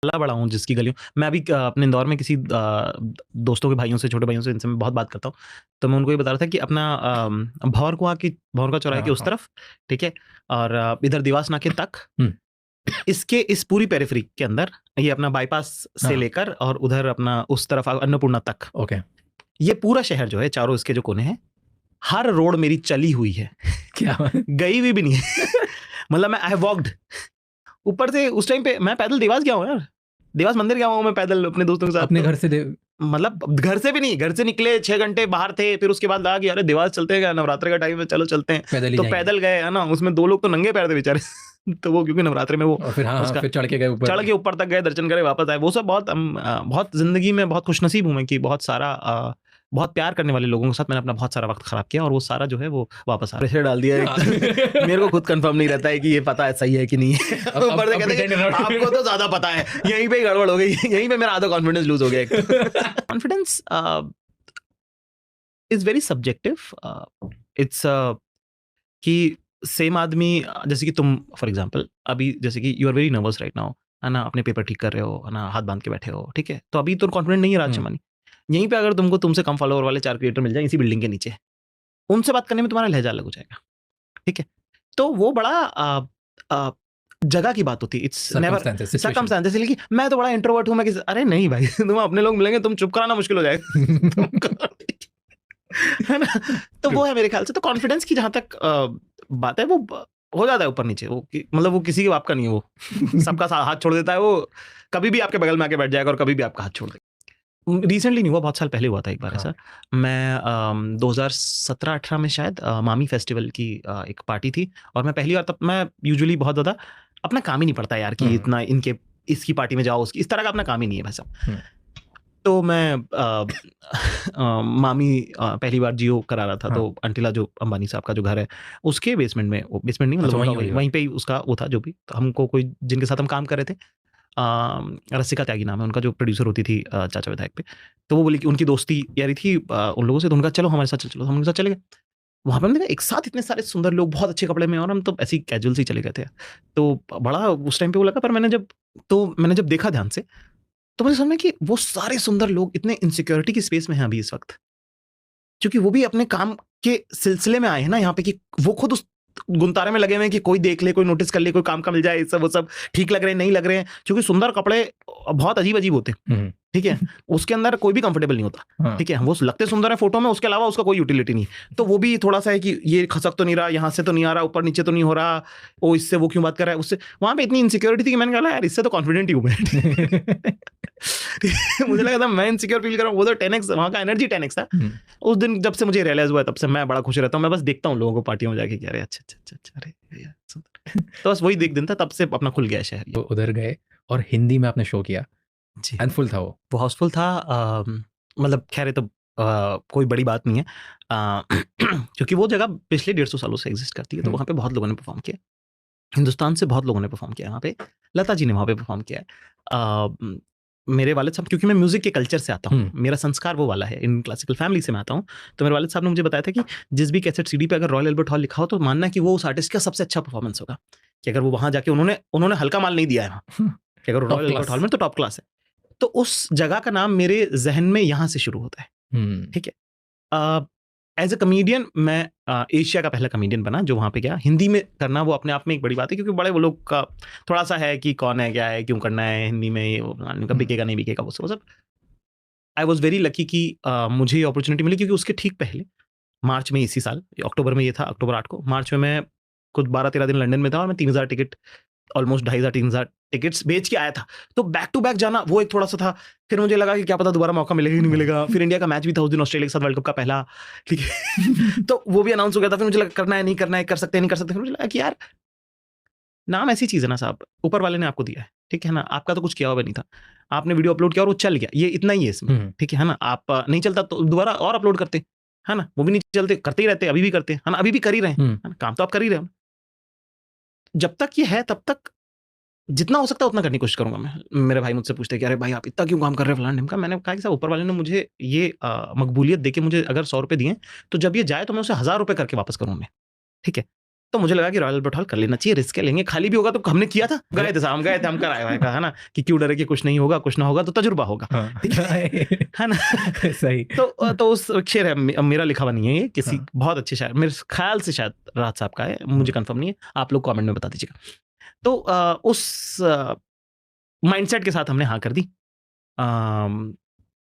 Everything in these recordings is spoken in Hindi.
पला बड़ा हूँ जिसकी गलियों, मैं अभी अपने इंदौर में किसी दोस्तों के भाइयों से, छोटे भाइयों से, इनसे मैं बहुत बात करता हूँ, तो मैं उनको ये बता रहा था कि अपना भंवर चौराहे के हाँ, उस हाँ। तरफ, ठीक है, और इधर देवास नाके तक, हुँ। इसके इस पूरी पेरिफेरी के अंदर ये अपना बाईपास से हाँ। लेकर और उधर अपना उस तरफ अन्नपूर्णा तक, ओके। ये पूरा शहर जो है, चारों इसके जो कोने हैं, हर रोड मेरी चली हुई है। क्या बात! गई हुई भी नहीं है। मतलब मैं आई हैव वॉक्ड ऊपर से, उस टाइम पे मैं पैदल देवास गया हूँ यार, देवास मंदिर गया हूँ मैं पैदल अपने दोस्तों के साथ। अपने तो घर से मतलब घर से भी नहीं, घर से निकले 6 घंटे बाहर थे, फिर उसके बाद लगा कि अरे देवास चलते हैं क्या, नवरात्रि का टाइम है, चलो चलते हैं, पैदल ही तो जाएँगे। पैदल गए, है ना। उसमें 2 लोग तो नंगे पैर थे बेचारे। तो वो क्योंकि नवरात्रि में वो और फिर हाँ, उसका फिर चढ़ के गए ऊपर। चढ़ के ऊपर तक गए, दर्शन करे, वापस आए। वो सब बहुत बहुत ज़िंदगी में बहुत खुशनसीब हूँ मैं कि बहुत सारा बहुत प्यार करने वाले लोगों के साथ मैंने अपना बहुत सारा वक़्त ख़राब किया, और वो सारा जो है वो वापस आ प्रेशर डाल दिया एक। मेरे को खुद कंफर्म नहीं रहता है कि ये पता है सही है कि नहीं है। ऊपर से कहते हैं आपको तो ज़्यादा पता है, यहीं पे ही गड़बड़ हो गई, यहीं पे मेरा आधा कॉन्फिडेंस लूज़ हो गया एक। Confidence is very subjective. It's कि सेम आदमी, जैसे कि तुम फॉर एग्जांपल अभी जैसे कि you are very nervous right now, है ना, अपने पेपर ठीक कर रहे हो, है ना, हाथ बांध के बैठे हो, ठीक है, तो अभी तो कॉन्फिडेंट नहीं है राज शर्मा। यहीं पे अगर तुमको तुमसे कम फॉलोवर वाले 4 क्रिएटर मिल जाए इसी बिल्डिंग के नीचे, उनसे बात करने में तुम्हारा लहजा अलग हो जाएगा, ठीक है। तो वो बड़ा अ, जगह की बात होती है, इट्स नेवर सर्कमस्टेंसेस। जैसे कि मैं तो बड़ा इंट्रोवर्ट हूँ, मैं अरे नहीं भाई, तुम अपने लोग मिलेंगे, तुम चुप कराना मुश्किल हो जाएगा। है ना? तो वो है मेरे ख्याल से। तो कॉन्फिडेंस की जहाँ तक बात है, वो हो जाता है ऊपर नीचे, वो मतलब वो किसी के बाप का नहीं है, वो सबका हाथ छोड़ देता है, वो कभी भी आपके बगल में आके बैठ जाएगा और कभी भी आपका हाथ छोड़ देगा। रिसेंटली नहीं हुआ, बहुत साल पहले हुआ था एक बार ऐसा। मैं 2017-18 में शायद मामी फेस्टिवल की एक पार्टी थी, और मैं पहली बार, तब मैं यूजुअली बहुत ज़्यादा अपना काम ही नहीं पड़ता यार कि इतना इनके इसकी पार्टी में जाओ, उसकी इस तरह का अपना काम ही नहीं है भाई साहब। तो मैं मामी पहली बार जियो करा रहा था, तो अंटिला जो अंबानी साहब का जो घर है, उसके बेसमेंट में, वो बेसमेंट नहीं मतलब वहीं पे ही उसका वो था जो भी, तो हमको कोई जिनके साथ हम काम कर रहे थे, रसिका त्यागी नाम है उनका, जो प्रोड्यूसर होती थी चाचा विधायक पे, तो वो बोली कि उनकी दोस्ती यारी थी उन लोगों से, तो उनका चलो हमारे साथ चलो, हम उनके साथ चले गए। वहाँ पे हमने देखा एक साथ इतने सारे सुंदर लोग बहुत अच्छे कपड़े में, और हम तो ऐसे ही कैजुअल से ही चले गए थे। तो बड़ा उस टाइम पे वो लगा, पर मैंने जब देखा ध्यान से, तो मुझे समझ में कि वो सारे सुंदर लोग इतने इनसिक्योरिटी की स्पेस में हैं अभी इस वक्त, क्योंकि वो भी अपने काम के सिलसिले में आए हैं ना यहाँ पे, कि वो खुद उस गुंतारे में लगे हुए हैं कि कोई देख ले, कोई नोटिस कर ले, कोई काम का मिल जाए, सब वो सब ठीक लग रहे हैं, नहीं लग रहे हैं, क्योंकि सुंदर कपड़े बहुत अजीब अजीब होते हैं, ठीक है, उसके अंदर कोई भी कंफर्टेबल नहीं होता, ठीक है, वो लगते सुंदर है फोटो में, उसके अलावा उसका कोई यूटिलिटी नहीं। तो वो भी थोड़ा सा है कि ये खसक तो नहीं रहा, यहाँ से तो नहीं आ रहा, ऊपर नीचे तो नहीं हो रहा, वो इससे वो क्यों बात कर रहा है उससे, वहां पे इतनी इनसिक्योरिटी थी कि मैंने कहा यार इससे तो कॉन्फिडेंट ही हूँ मैं। मुझे लगा था मैं इनसिक्योर फील कर रहा हूँ, वो तो 10x वहाँ का एनर्जी 10x था। उस दिन जब से मुझे रियलाइज हुआ, तब से मैं बड़ा खुश रहता हूँ, मैं बस देखता हूँ लोगों को पार्टियों में जाके, अरे अच्छा अच्छा अच्छा अच्छा, अरे यार तो बस वही देख दिन था, तब से अपना खुल गया शहर। तो उधर गए और हिंदी में आपने शो किया जी, एंड फुल था वो हाउसफुल था। मतलब खैर तो कोई बड़ी बात नहीं है, क्योंकि वो जगह पिछले 150 सालों से एग्जिस्ट करती है, तो वहाँ पे बहुत लोगों ने परफॉर्म किया, हिंदुस्तान से बहुत लोगों ने परफॉर्म किया, यहाँ पे लता जी ने वहाँ पे परफॉर्म किया है। मेरे वालिद साहब, क्योंकि मैं म्यूजिक के कल्चर से आता हूँ, मेरा संस्कार वो वाला है, इन क्लासिकल फैमिली से मैं आता हूँ, तो मेरे वालिद साहब ने मुझे बताया था कि जिस भी कैसेट सीडी पे अगर रॉयल एल्बर्ट हॉल लिखा हो, तो मानना कि वो उस आर्टिस्ट का सबसे अच्छा परफॉर्मेंस होगा, कि अगर वो वहाँ जाके उन्होंने हल्का माल नहीं दिया है वहाँ, कि अगर रॉयल एल्बर्ट हॉल में तो टॉप क्लास है। तो उस जगह का नाम मेरे जहन में यहाँ से शुरू होता है, ठीक है। एज ए कमेडियन मैं एशिया का पहला कमेडियन बना जो वहाँ पे गया। हिंदी में करना वो अपने आप में एक बड़ी बात है, क्योंकि बड़े वो लोग का थोड़ा सा है कि कौन है, क्या है, क्यों करना है हिंदी में, ये बिकेगा नहीं बिकेगा, वो सब। आई वॉज वेरी लकी कि मुझे ये अपॉर्चुनिटी मिली, क्योंकि उसके ठीक पहले मार्च में इसी साल, अक्टूबर में ये था, अक्टूबर 8 को, मार्च में मैं कुछ 12-13 दिन लंदन में था, और मैं 3000 टिकट, ऑलमोस्ट 2500-3000 टिकट्स बेच के आया था। तो बैक टू बैक जाना वो एक थोड़ा सा था। फिर मुझे लगा कि क्या पता दोबारा मौका मिलेगा कि नहीं मिलेगा। फिर इंडिया का मैच भी था उस दिन, ऑस्ट्रेलिया के साथ, वर्ल्ड कप का पहला, ठीक है। तो वो भी अनाउंस हो गया था। फिर मुझे लगा करना है नहीं करना है, कर सकते हैं नहीं कर सकते। फिर मुझे लगा कि यार नाम ऐसी चीज़ है ना साहब, ऊपर वाले ने आपको दिया है, ठीक है ना, आपका तो कुछ किया हुआ नहीं था, आपने वीडियो अपलोड किया और वो चल गया, ये इतना ही है इसमें, ठीक है ना। आप नहीं चलता तो दोबारा और अपलोड करते, है ना, वो भी नहीं चलते, करते ही रहते, अभी भी करते हैं, है ना, अभी भी कर ही रहे हैं, है ना, काम तो आप कर ही रहे हो। जब तक ये है तब तक जितना हो सकता है उतना करने की कोशिश करूंगा मैं। मेरे भाई मुझसे पूछते कि अरे भाई आप इतना क्यों काम कर रहे हो फलान ढिमका। मैंने कहा कि साहब ऊपर वाले ने मुझे ये मकबूलियत देके मुझे अगर 100 रुपए दिए, तो जब ये जाए तो मैं उसे 1000 रुपए करके वापस करूँ मैं, ठीक है। तो मुझे लगा कि रॉयल अल्बर्ट हॉल कर लेना चाहिए, रिस्क लेंगे, खाली भी होगा तो हमने किया था, गए थे साहब, हम गए थे, हम कराए हुए है ना, कि क्यों डरे कि कुछ नहीं होगा, कुछ ना होगा तो तजुर्बा होगा, ठीक है ना। सही। तो उस शेर है, मेरा लिखा हुआ नहीं है ये, किसी हाँ। बहुत अच्छे शायर, मेरे ख्याल से शायद राहत साहब का है, मुझे कंफर्म नहीं है, आप लोग कमेंट में बता दीजिएगा। तो उस माइंडसेट के साथ हमने हाँ कर दी।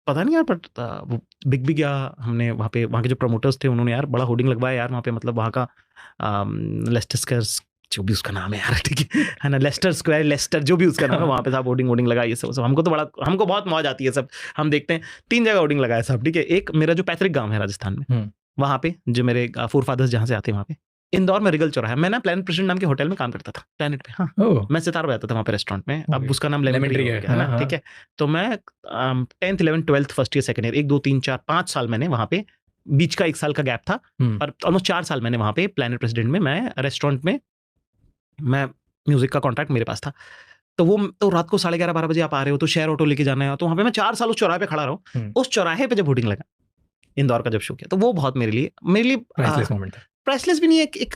पता नहीं यार, बट वो बिग बिग या हमने वहाँ पे, वहाँ के जो प्रमोटर्स थे उन्होंने यार बड़ा होर्डिंग लगवाया यार वहाँ पे, मतलब वहाँ का लेस्टर स्क्वायर, जो भी उसका नाम है यार, ठीक है ना, लेस्टर स्क्वायर, लेस्टर जो भी उसका नाम है, वहाँ पे साहब होर्डिंग वोर्डिंग लगा, ये सब हमको तो बड़ा, हमको बहुत मौज आती है सब, हम देखते हैं 3 जगह होर्डिंग लगाया साहब, ठीक है। एक मेरा जो पैतृक गाँव है राजस्थान में, वहाँ पे जो मेरे फोर फादर्स जहाँ से आते हैं वहाँ पे, इंदौर में रिगल चौराहा, मैं ना प्लानेट प्रेसिडेंट नाम के होटल में काम करता था, प्लानेट पे, हाँ मैं सितार बजाता था वहाँ पे रेस्टोरेंट में, अब उसका नाम लेमन ट्री हो गया है ना, ठीक है। तो मैं 10th 11th 12th first year second year 1 2 3 4 5 साल मैंने वहाँ पे, बीच का 1 साल का गैप था, और ऑलमोस्ट 4 साल मैंने वहाँ पे प्लानेट प्रेसिडेंट में, मैं रेस्टोरेंट में, मैं म्यूजिक का कॉन्ट्रैक्ट मेरे पास था। तो वो तो रात को 11:30-12 बजे आप आ रहे हो तो शेयर ऑटो लेके जाना है, तो वहाँ पे मैं 4 साल उस चौराहे पे खड़ा रहा हूँ। उस चौराहे पे जब होर्डिंग लगा इंदौर का जब शो किया, तो वो बहुत मेरे लिए प्राइसलेस मोमेंट था। प्राइसलेस भी नहीं है, एक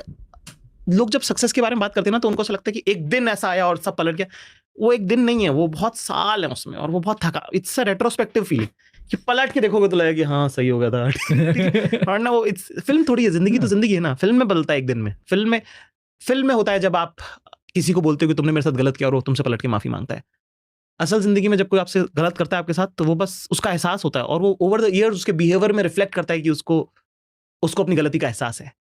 लोग जब सक्सेस के बारे में बात करते हैं ना तो उनको ऐसा लगता है कि एक दिन ऐसा आया और सब पलट गया, वो एक दिन नहीं है, वो बहुत साल है उसमें, और वो बहुत थका, इट्स अ रेट्रोस्पेक्टिव फीलिंग कि पलट के देखोगे तो लगेगा कि हाँ सही हो गया था। और ना वो फिल्म थोड़ी है, जिंदगी तो जिंदगी है ना, फिल्म में बदलता है एक दिन में, फिल्म में होता है जब आप किसी को बोलते हो कि तुमने मेरे साथ गलत किया और वो तुमसे पलट के माफी मांगता है। असल जिंदगी में जब कोई आपसे गलत करता है आपके साथ, तो वो बस उसका एहसास होता है, और वो ओवर द ईयर्स उसके बिहेवियर में रिफ्लेक्ट करता है कि उसको अपनी गलती का एहसास है,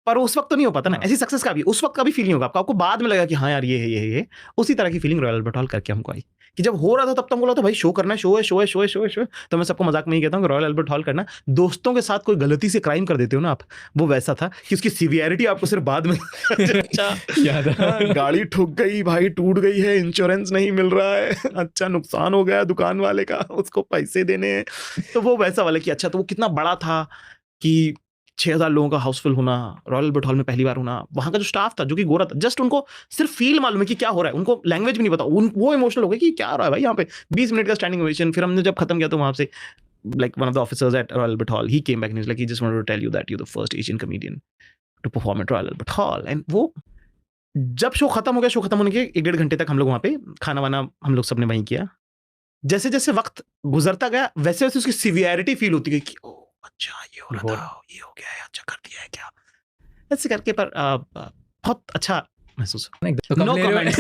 पर उस वक्त तो नहीं हो पाता ना। ऐसी सक्सेस का भी उस वक्त का भी फील नहीं होगा आपको बाद में लगेगा कि हाँ यार ये है, ये उसी तरह की फीलिंग रॉयल अल्बर्ट हॉल करके हमको आई, कि जब हो रहा था तब तो हमको लगा था भाई शो करना है, शो है। तो मैं सबको मजाक में ही कहता हूँ कि रॉयल अल्बर्ट हॉल करना, दोस्तों के साथ कोई गलती से क्राइम कर देते हो ना आप, वो वैसा था कि उसकी सीवियरिटी आपको सिर्फ बाद में याद है। गाड़ी ठुक गई भाई, टूट गई है, इंश्योरेंस नहीं मिल रहा है, अच्छा नुकसान हो गया दुकान वाले का, उसको पैसे देने हैं, तो वो वैसा वाला कि अच्छा तो वो कितना बड़ा था कि 6000 लोगों का हाउसफुल होना, रॉयल अल्बर्ट हॉल में पहली बार होना, वहां का जो स्टाफ था जो कि गोरा था, जस्ट उनको सिर्फ फील मालूम है कि क्या हो रहा है, उनको लैंग्वेज भी नहीं पता, वो इमोशनल हो गए कि क्या हो रहा है भाई यहाँ पे, 20 मिनट का स्टैंडिंग ओवेशन। फिर हमने जब खत्म किया तो वहां से like one of the officers at Royal Albert Hall, he came back and he's like, he just wanted to tell you that you're the first Asian comedian to perform at Royal Albert Hall. And वो जब शो खत्म हो गया, शो खत्म होने के 1-1.5 घंटे तक हम लोग वहाँ पे खाना वाना हम लोग सबने वहीं किया। जैसे जैसे वक्त गुजरता गया वैसे वैसे उसकी सिवियरिटी फील होती गई कि ओ अच्छा ये हो रहा था, ये हो गया है, अच्छा कर दिया है क्या, ऐसे करके। पर बहुत अच्छा महसूस नो कमेंट्स।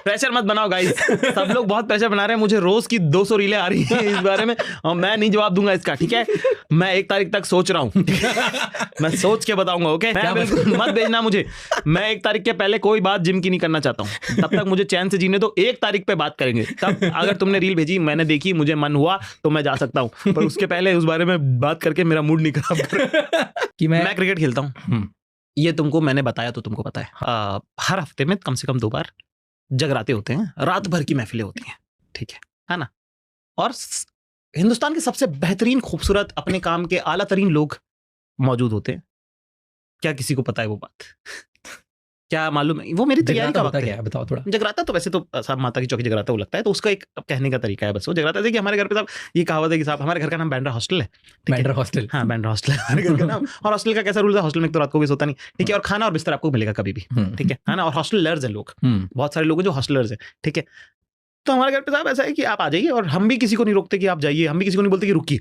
प्रेशर मत बनाओ गाइस, सब लोग बहुत प्रेशर बना रहे हैं, मुझे रोज की 200 रीलें आ रही हैं इस बारे में, और मैं नहीं जवाब दूंगा इसका, ठीक है। मैं 1 तारीख तक सोच रहा हूँ, मैं सोच के बताऊंगा, ओके। मत भेजना मुझे, मैं 1 तारीख के पहले कोई बात जिम की नहीं करना चाहता हूँ, तब तक मुझे चैन से जीने दो। 1 तारीख पे बात करेंगे, तब अगर तुमने रील भेजी, मैंने देखी, मुझे मन हुआ तो मैं जा सकता हूँ, पर उसके पहले उस बारे में बात करके मेरा मूड नहीं खराब कर। कि मैं क्रिकेट खेलता हूँ, ये तुमको मैंने बताया तो तुमको पता है। हर हफ्ते में कम से कम 2 बार जगराते होते हैं, रात भर की महफिलें होती हैं, ठीक है ना। और हिंदुस्तान के सबसे बेहतरीन, खूबसूरत, अपने काम के आला तरीन लोग मौजूद होते हैं। क्या किसी को पता है वो बात? क्या मालूम है? वो मेरी तैयारी का वक्त है। बताओ थोड़ा। जगराता तो वैसे तो साहब माता की चौकी जगराता वो लगता है, तो उसका एक कहने का तरीका है बस। वो जगराता है कि हमारे घर पे साहब ये कहावत है कि साहब हमारे घर का नाम बैंड्रा हॉस्टल है। बैंड्रा हॉस्टल, हाँ बैंड्रा हॉस्टल है हमारे घर का नाम। और हॉस्टल का कैसा रूल है, हॉस्टल में तो रात को भी सोता नहीं, ठीक है, और खाना और बिस्तर आपको मिलेगा कभी भी, ठीक है ना। और हॉस्टलर्स हैं लोग, बहुत सारे लोग हैं जो हॉस्टलर्स हैं, ठीक है। तो हमारे घर पे साहब ऐसा है कि आप आ जाइए, और हम भी किसी को नहीं रोकते कि आप जाइए, हम भी किसी को नहीं बोलते कि रुकिए,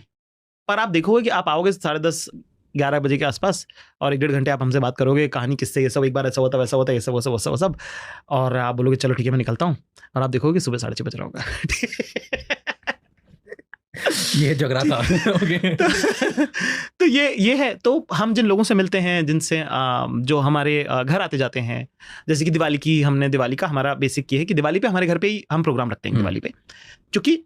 पर आप देखोगे कि आप आओगे 10:30-11 बजे के आसपास, और 1-1.5 घंटे आप हमसे बात करोगे, कहानी किससे, ये सब एक बार ऐसा होता वैसा होता, ये सब वो सब, और आप बोलोगे चलो ठीक है मैं निकलता हूँ, और आप देखोगे सुबह 6:30 बज रहा होगा। ये जगराता। ओके। तो ये है। तो हम जिन लोगों से मिलते हैं, जिनसे जो हमारे घर आते जाते हैं, जैसे कि दिवाली का हमारा बेसिक ये है कि दिवाली पे हमारे घर पे ही हम प्रोग्राम रखते हैं दिवाली पे, क्योंकि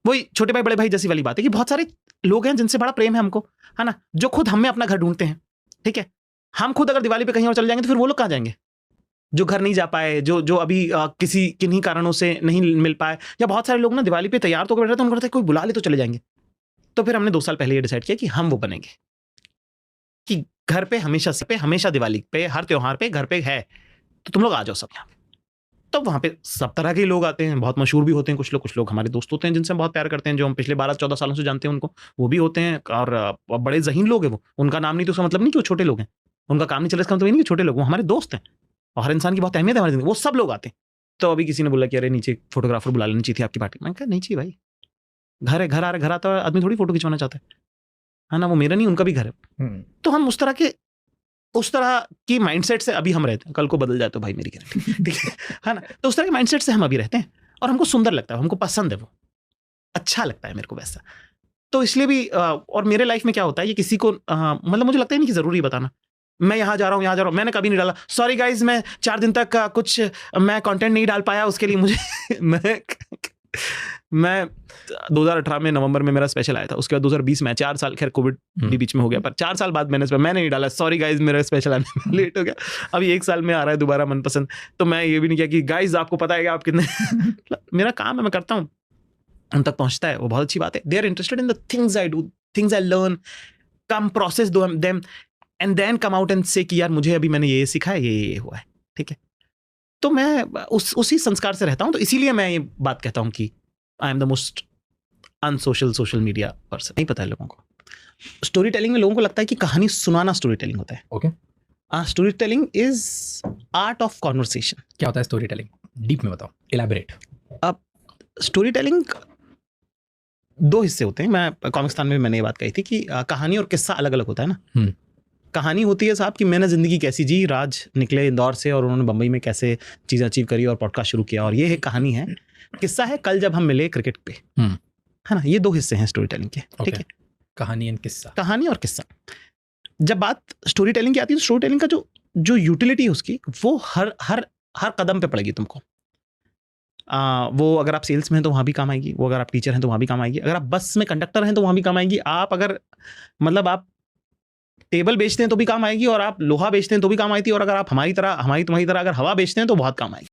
वही छोटे भाई बड़े भाई जैसी वाली बात है कि बहुत सारे लोग हैं जिनसे बड़ा प्रेम है हमको, है ना, जो खुद हमें अपना घर ढूंढते हैं, ठीक है। हम खुद अगर दिवाली पे कहीं और चले जाएंगे तो फिर वो लोग कहाँ जाएंगे, जो घर नहीं जा पाए, जो अभी किन्हीं कारणों से नहीं मिल पाए, या बहुत सारे लोग ना दिवाली पे तैयार तो कर रहे थे, उनको लगता है कोई बुला ले तो चले जाएंगे। तो फिर हमने 2 साल पहले ये डिसाइड किया कि हम वो बनेंगे कि घर पे हमेशा दिवाली पे, हर त्योहार पे घर पे है, तो तुम लोग आ जाओ सब यहाँ पे। तो वहाँ पे सब तरह के लोग आते हैं, बहुत मशहूर भी होते हैं, कुछ लोग हमारे दोस्त होते हैं जिनसे हम बहुत प्यार करते हैं, जो हम पिछले 12-14 सालों से जानते हैं उनको, वो भी होते हैं, और बड़े ज़हीन लोग हैं वो, उनका नाम नहीं तो उसका मतलब नहीं कि वो छोटे लोग हैं, उनका काम नहीं चल रहा, इसका मतलब ये नहीं कि छोटे लोग, वो हमारे दोस्त हैं और हर इंसान की बहुत अहमियत है हमारी जिंदगी, वो सब लोग आते हैं। तो अभी किसी ने बोला कि अरे नीचे फोटोग्राफर बुला लेनी चाहिए थी आपकी पार्टी, मैंने कहा नहीं चाहिए भाई, घर है, घर आता है आदमी थोड़ी फोटो खिंचवाना चाहता है ना, वो मेरा नहीं उनका भी घर है। तो हम उस तरह की माइंडसेट से अभी हम रहते हैं, कल को बदल जाए तो भाई मेरी गारंटी, ठीक है ना। तो उस तरह के माइंडसेट से हम अभी रहते हैं और हमको सुंदर लगता है, हमको पसंद है, वो अच्छा लगता है मेरे को वैसा। तो इसलिए भी और मेरे लाइफ में क्या होता है, ये किसी को मतलब मुझे लगता है नहीं कि जरूरी बताना, मैं यहाँ जा रहा हूँ, मैंने कभी नहीं डाला, सॉरी गाइज मैं 4 दिन तक कुछ मैं कंटेंट नहीं डाल पाया, उसके लिए मुझे मैं 2018 में नवंबर में मेरा स्पेशल आया था, उसके बाद 2020 में 4 साल, खैर कोविड भी बीच में हो गया, पर 4 साल बाद मैंने नहीं डाला, सॉरी गाइज मेरा स्पेशल आने में लेट हो गया, अभी 1 साल में आ रहा है दोबारा मनपसंद। तो मैं ये भी नहीं किया कि गाइज आपको पता है कि आप कितने मेरा काम है, मैं करता हूँ, उन तक पहुंचता है, वो बहुत अच्छी बात है। They are interested in the things I do, things I learn, come process them and then come out and say कि यार मुझे अभी मैंने ये सीखा है, ये हुआ है, ठीक है। तो मैं उसी संस्कार से रहता हूँ, तो इसीलिए मैं ये बात कहता हूँ कि I am the most unsocial social media person. नहीं पता है लोगों को, स्टोरी टेलिंग में लोगों को लगता है कि कहानी सुनाना स्टोरी टेलिंग होता है। Okay, story telling is art of conversation. क्या होता है स्टोरी टेलिंग, डीप में बताओ, इलैबोरेट। अब स्टोरी टेलिंग 2 हिस्से होते हैं, मैं कॉमिक्सतान में मैंने ये बात कही थी कि कहानी और किस्सा अलग अलग होता है ना। कहानी होती है साहब कि मैंने ज़िंदगी कैसी जी, राज निकले इंदौर से और उन्होंने बम्बई में कैसे चीज़ें अचीव करी और पॉडकास्ट शुरू किया, और ये एक कहानी है। किस्सा है कल जब हम मिले क्रिकेट पे, है ना। ये 2 हिस्से हैं स्टोरी टेलिंग के, ठीक है। कहानी एंड किस्सा, कहानी और किस्सा। जब बात स्टोरी टेलिंग की आती है तो स्टोरी टेलिंग का जो यूटिलिटी है उसकी, वो हर कदम पे पड़ेगी तुमको। वो अगर आप सेल्स में हैं तो वहाँ भी काम आएगी, वो अगर आप टीचर हैं तो वहाँ भी काम आएगी, अगर आप बस में कंडक्टर हैं तो वहाँ भी काम आएगी, आप अगर मतलब आप टेबल बेचते हैं तो भी काम आएगी, और आप लोहा बेचते हैं तो भी काम आती है, और अगर आप हमारी तुम्हारी तरह अगर हवा बेचते हैं तो बहुत काम आएगी।